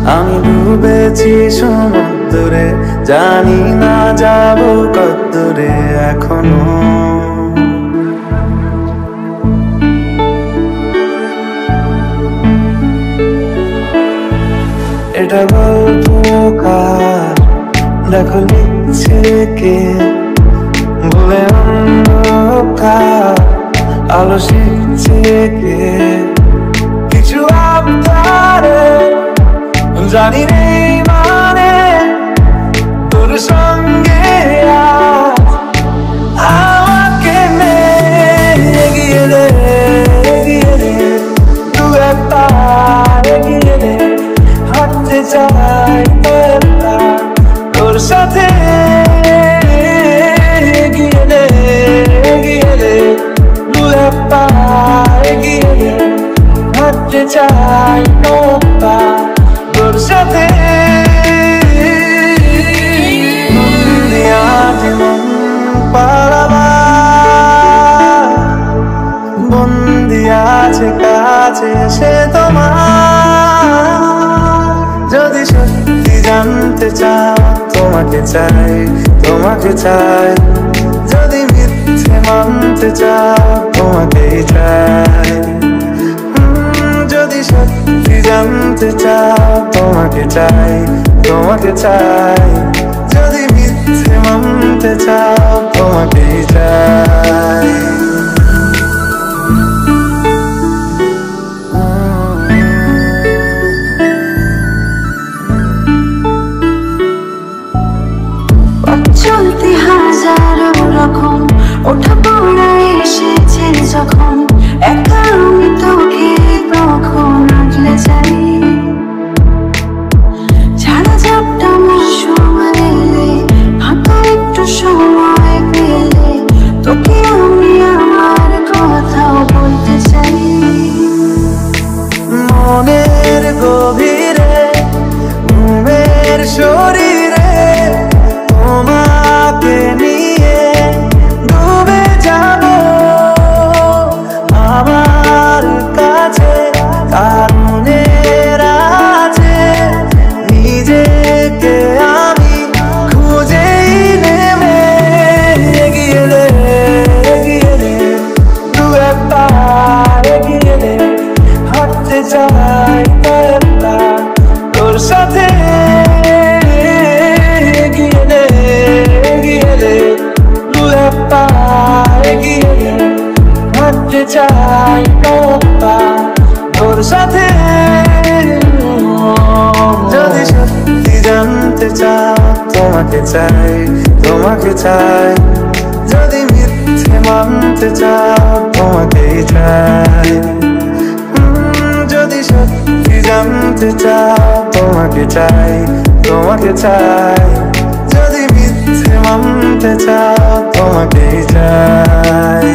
আমি ডুবেছি সমুদ্রে, জানি না যাব কতদূরে এখনো। এটা গল্প কার, দেখো লিখছে কে, বলে অন্ধকার আলো শিখছে কে। কিছু আবদারে জানি রে মানে তোর সঙ্গে আমাকে এগিয়ে দে, এগিয়ে দে, দু একটা এগিয়ে দে। হাঁটতে চাই তোর সাথে, এগিয়ে দে, এগিয়ে দে, দু একটা এগিয়ে দে। হাঁটতে চাই তোর সাথে। বন্দি আছে কাছে সে তোমার, যদি সত্যি জানতে চাও তোমাকে চাই, তোমাকে চাই। যদি মিথ্যে মানতে চাও তোমাকেই চাই, যদি সত্যি জানতে চাও তোমাকে চাই, তোমাকে চাই। যদি মিথ্যে মানতে চাও তোমাকেই চাই। চলতে হাজারো রকম ওঠা পড়া এসেছে যখন, একা আমি তোকে তখন আগলে যাই। ছাড়া ঝাপটা মৌসুম এলে, ফাঁকা একটু সময় পেলে, তোকে আমি আমার কথাও বলতে চাই। মনের গভীরে ঘুমের শরীরে তোমাকে নিয়ে ডুবে যাব আমার কাছে। কারণের আছে নিজেকে আমি খুঁজেই নেমে, এগিয়ে দে, এগিয়ে দে, দু একটা এগিয়ে দে। হাঁটতে চাই তোর সাথে, এগিয়ে দে, এগিয়ে দে, দু একটা এগিয়ে দে। হাঁটতে চাই তোর সাথে। যদি সত্যি জানতে চাও তোমাকে চাই, তোমাকে চাই। যদি মিথ্যে মানতে চাও তোমাকেই চাই, যদি সত্যি জানতে চাও তোমাকে চাই, তোমাকে চাই। যদি মিথ্যে মানতে চাও তোমাকেই চাই।